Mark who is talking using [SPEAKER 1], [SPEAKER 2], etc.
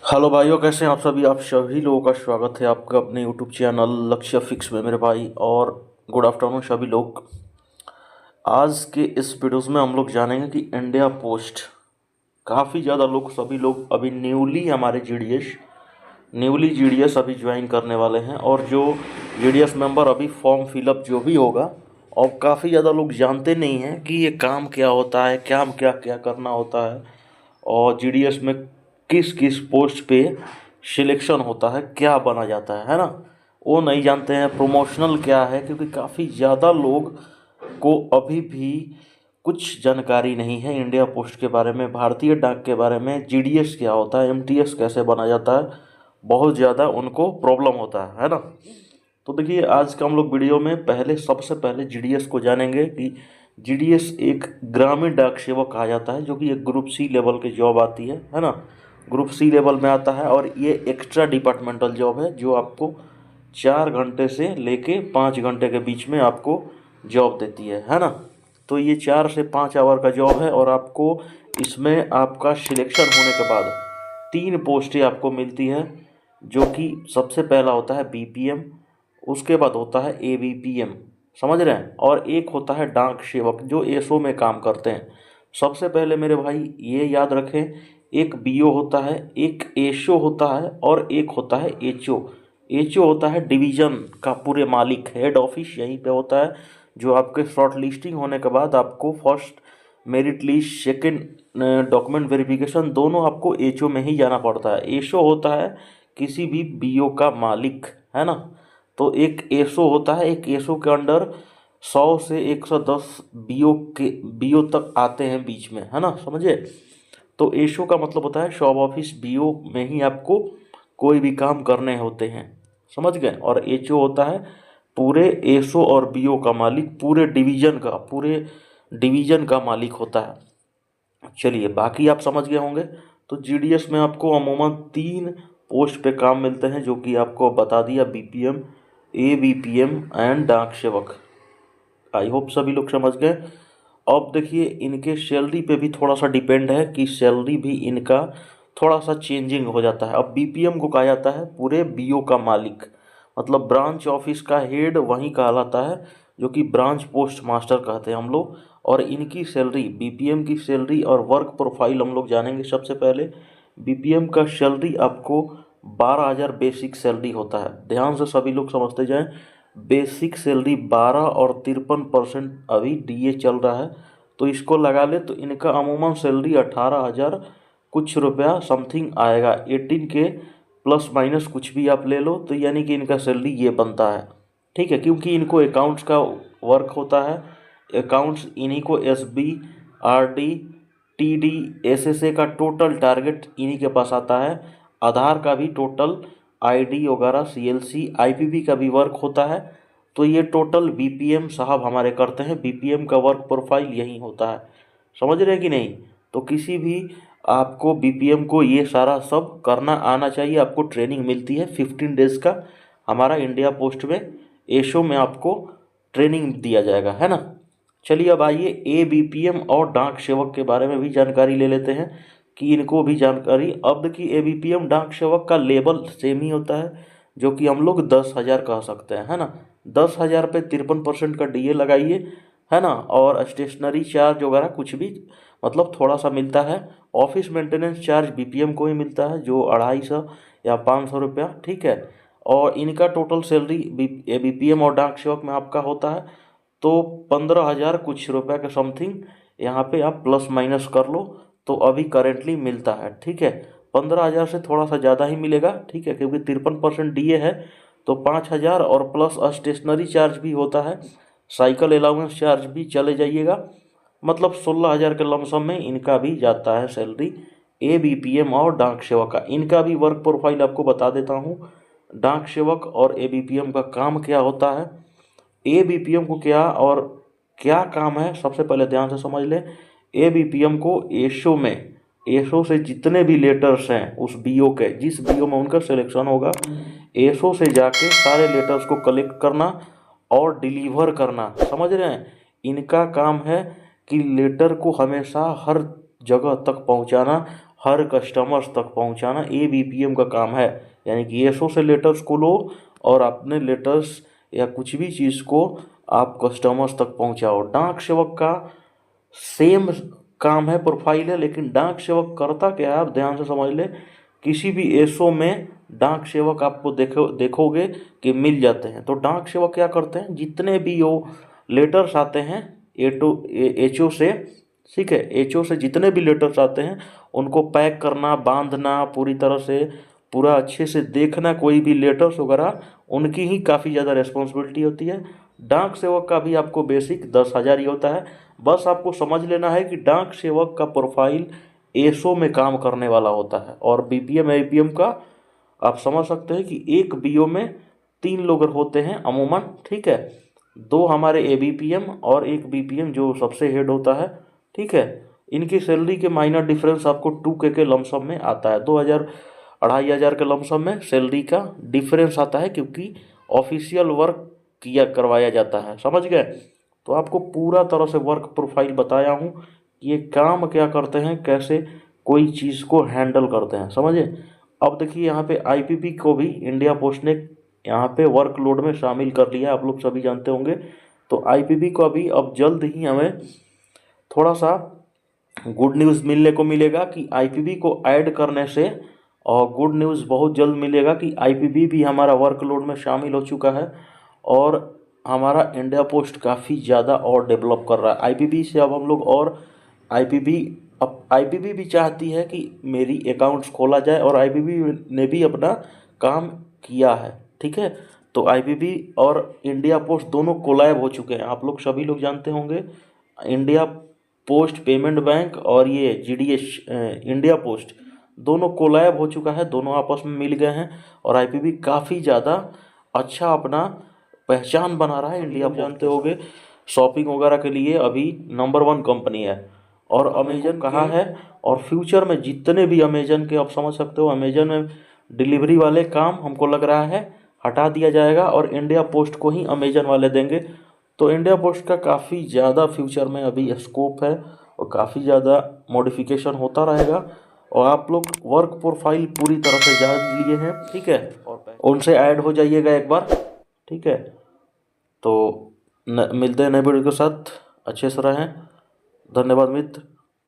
[SPEAKER 1] Hello भाइयों, कैसे हैं आप सभी लोगों का स्वागत है आपका अपने यूट्यूब चैनल लक्ष्य फिक्स में मेरे भाई। और गुड आफ्टरनून सभी लोग। आज के इस वीडियोस में हम लोग जानेंगे कि इंडिया पोस्ट काफ़ी ज़्यादा लोग सभी लोग अभी न्यूली जीडीएस अभी ज्वाइन करने वाले हैं। और जो जीडीएस मेंबर अभी फॉर्म फिलअप जो भी होगा, और काफ़ी ज़्यादा लोग जानते नहीं हैं कि ये काम क्या होता है, क्या क्या क्या करना होता है, और जीडीएस में किस किस पोस्ट पे सिलेक्शन होता है, क्या बना जाता है ना। वो नहीं जानते हैं प्रोमोशनल क्या है, क्योंकि काफ़ी ज़्यादा लोग को अभी भी कुछ जानकारी नहीं है इंडिया पोस्ट के बारे में, भारतीय डाक के बारे में, जीडीएस क्या होता है, एमटीएस कैसे बना जाता है। बहुत ज़्यादा उनको प्रॉब्लम होता है ना। तो देखिए, आज का हम लोग वीडियो में सबसे पहले जीडीएस को जानेंगे कि जीडीएस एक ग्रामीण डाक सेवक कहा जाता है, जो कि एक ग्रुप सी लेवल की जॉब आती है ना। ग्रुप सी लेवल में आता है, और ये एक्स्ट्रा डिपार्टमेंटल जॉब है जो आपको 4 घंटे से लेके 5 घंटे के बीच में आपको जॉब देती है ना। तो ये 4 से 5 आवर का जॉब है, और आपको इसमें आपका सिलेक्शन होने के बाद 3 पोस्टें आपको मिलती है, जो कि सबसे पहला होता है बीपीएम, उसके बाद होता है एबीपीएम, समझ रहे हैं, और एक होता है डाक सेवक जो एसओ में काम करते हैं। सबसे पहले मेरे भाई ये याद रखें, एक बीओ होता है, एक एसओ होता है, और एक होता है एचओ। एचओ होता है डिवीजन का पूरे मालिक, हेड ऑफिस यहीं पे होता है, जो आपके शॉर्ट लिस्टिंग होने के बाद आपको first merit list, second document verification, दोनों आपको एचओ में ही जाना पड़ता है। एसओ होता है किसी भी बीओ का मालिक, है ना। तो एक एसओ होता है, एक एसओ के अंडर 100 से 110 बीओ तक आते हैं बीच में, है ना, समझे। तो एसओ का मतलब होता है शॉप ऑफिस बीओ में ही आपको कोई भी काम करने होते हैं, समझ गए। और एचओ होता है पूरे एसओ और बीओ का मालिक, पूरे डिवीजन का मालिक होता है। चलिए, बाकी आप समझ गए होंगे। तो जीडीएस में आपको अमूमन 3 पोस्ट पे काम मिलते हैं, जो कि आपको बता दिया, बीपीएम, एबीपीएम एंड डाक सेवक। आई होप सभी लोग समझ गए। अब देखिए, इनके सैलरी पे भी थोड़ा सा डिपेंड है कि सैलरी भी इनका थोड़ा सा चेंजिंग हो जाता है। अब बीपीएम को कहा जाता है पूरे बीओ का मालिक, मतलब ब्रांच ऑफिस का हेड वहीं कहलाता है, जो कि ब्रांच पोस्ट मास्टर कहते हैं हम लोग। और इनकी सैलरी, बीपीएम की सैलरी और वर्क प्रोफाइल हम लोग जानेंगे। सबसे पहले बीपीएम का सैलरी आपको 12,000 बेसिक सैलरी होता है। ध्यान से सभी लोग समझते जाएं, बेसिक सैलरी 12 और 53% अभी डीए चल रहा है, तो इसको लगा ले तो इनका अमूमन सैलरी 18,000 कुछ रुपया समथिंग आएगा। 18 के प्लस माइनस कुछ भी आप ले लो, तो यानी कि इनका सैलरी ये बनता है, ठीक है। क्योंकि इनको अकाउंट्स का वर्क होता है, अकाउंट्स इन्हीं को एसबी, आरडी, टीडी, एसएसए का टोटल टारगेट इन्हीं के पास आता है। आधार का भी टोटल, आईडी वगैरह, सीएलसी, आईपीबी का भी वर्क होता है। तो ये टोटल बीपीएम साहब हमारे करते हैं, बीपीएम का वर्क प्रोफाइल यही होता है, समझ रहे हैं कि नहीं। तो किसी भी आपको बीपीएम को ये सारा सब करना आना चाहिए। आपको ट्रेनिंग मिलती है 15 डेज का, हमारा इंडिया पोस्ट में एशो में आपको ट्रेनिंग दिया जाएगा, है ना। चलिए, अब आइए एबीपीएम और डाक सेवक के बारे में भी जानकारी ले लेते हैं कि इनको भी जानकारी। अब देखिए, एबीपीएम डाक सेवक का लेवल सेम ही होता है, जो कि हम लोग 10,000 कह सकते हैं, है ना। 10,000 पे 53% का डीए लगाइए, है ना। और स्टेशनरी चार्ज वगैरह कुछ भी मतलब थोड़ा सा मिलता है। ऑफिस मेंटेनेंस चार्ज बीपीएम को ही मिलता है, जो 250 या 500 रुपया, ठीक है। और इनका टोटल सैलरी बीपीएम और डाक सेवक में आपका होता है तो 15,000 कुछ रुपये के समथिंग, यहाँ पे आप प्लस माइनस कर लो, तो अभी करेंटली मिलता है, ठीक है। 15,000 से थोड़ा सा ज़्यादा ही मिलेगा, ठीक है, क्योंकि 53% डीए है। तो 5,000 और प्लस स्टेशनरी चार्ज भी होता है, साइकिल अलाउंस चार्ज भी चले जाइएगा, मतलब 16,000 के लमसम में इनका भी जाता है सैलरी। एबीपीएम और डाक सेवक का, इनका भी वर्क प्रोफाइल आपको बता देता हूँ। डाक सेवक और एबीपीएम का काम क्या होता है, एबीपीएम को क्या और क्या काम है, सबसे पहले ध्यान से समझ लें। एबीपीएम को एसओ से जितने भी लेटर्स हैं उस बीओ के, जिस बीओ में उनका सिलेक्शन होगा, एसओ से जाके सारे लेटर्स को कलेक्ट करना और डिलीवर करना, समझ रहे हैं। इनका काम है कि लेटर को हमेशा हर जगह तक पहुंचाना, हर कस्टमर्स तक पहुंचाना ABPM का काम है। यानी कि एसओ से लेटर्स को लो और अपने लेटर्स या कुछ भी चीज़ को आप कस्टमर्स तक पहुंचाओ। डाक सेवक का सेम काम है, प्रोफाइल है, लेकिन डाक सेवक करता क्या है आप ध्यान से समझ ले। किसी भी एसओ में डाक सेवक आपको देखोगे कि मिल जाते हैं। तो डाक सेवक क्या करते हैं, जितने भी वो लेटर्स आते हैं एचओ से, ठीक है, एचओ से जितने भी लेटर्स आते हैं उनको पैक करना, बांधना, पूरी तरह से पूरा अच्छे से देखना, कोई भी लेटर्स वगैरह उनकी ही काफ़ी ज़्यादा रिस्पॉन्सिबिलिटी होती है। डाक सेवक का भी आपको बेसिक 10,000 ही होता है। बस आपको समझ लेना है कि डाक सेवक का प्रोफाइल एसओ में काम करने वाला होता है। और बीपीएम एपीएम का आप समझ सकते हैं कि एक बीओ में 3 लोग होते हैं अमूमन, ठीक है। 2 हमारे एबीपीएम और एक बीपीएम जो सबसे हेड होता है, ठीक है। इनकी सैलरी के माइनर डिफरेंस आपको 2K के लमसम में आता है। 2,000 2,500 के लमसम में सैलरी का डिफरेंस आता है, क्योंकि ऑफिशियल वर्क किया करवाया जाता है, समझ गए। तो आपको पूरा तरह से वर्क प्रोफाइल बताया हूँ, ये काम क्या करते हैं, कैसे कोई चीज़ को हैंडल करते हैं, समझे। अब देखिए यहाँ पे आईपीपी को भी इंडिया पोस्ट ने यहाँ पे वर्कलोड में शामिल कर लिया, आप लोग सभी जानते होंगे। तो आईपीपी को अभी अब जल्द ही हमें थोड़ा सा गुड न्यूज़ मिलने को मिलेगा कि आईपीबी को ऐड करने से, और गुड न्यूज़ बहुत जल्द मिलेगा कि आईपीबी भी हमारा वर्कलोड में शामिल हो चुका है और हमारा इंडिया पोस्ट काफ़ी ज़्यादा और डेवलप कर रहा है। आईपीबी से अब हम लोग और आईपीबी भी चाहती है कि मेरी अकाउंट्स खोला जाए, और आईपीबी ने भी अपना काम किया है, ठीक है। तो आईपीबी और इंडिया पोस्ट दोनों कोलैब हो चुके हैं, आप लोग सभी लोग जानते होंगे। इंडिया पोस्ट पेमेंट बैंक और ये जीडीएस इंडिया पोस्ट दोनों कोलैब हो चुका है, दोनों आपस में मिल गए हैं और आईपीबी काफ़ी ज़्यादा अच्छा अपना पहचान बना रहा है। इंडिया जानते होंगे शॉपिंग वगैरह के लिए अभी नंबर 1 कंपनी है, और अमेजन कहाँ है। और फ्यूचर में जितने भी अमेजन के, आप समझ सकते हो, अमेजन में डिलीवरी वाले काम हमको लग रहा है हटा दिया जाएगा और इंडिया पोस्ट को ही अमेजन वाले देंगे। तो इंडिया पोस्ट का काफ़ी ज़्यादा फ्यूचर में अभी स्कोप है और काफ़ी ज़्यादा मॉडिफिकेशन होता रहेगा। और आप लोग वर्क प्रोफाइल पूरी तरह से जान लिए हैं, ठीक है, और उनसे ऐड हो जाइएगा एक बार, ठीक है। तो मिलते हैं नए वीडियो के साथ, अच्छे से रहें। धन्यवाद मित्र।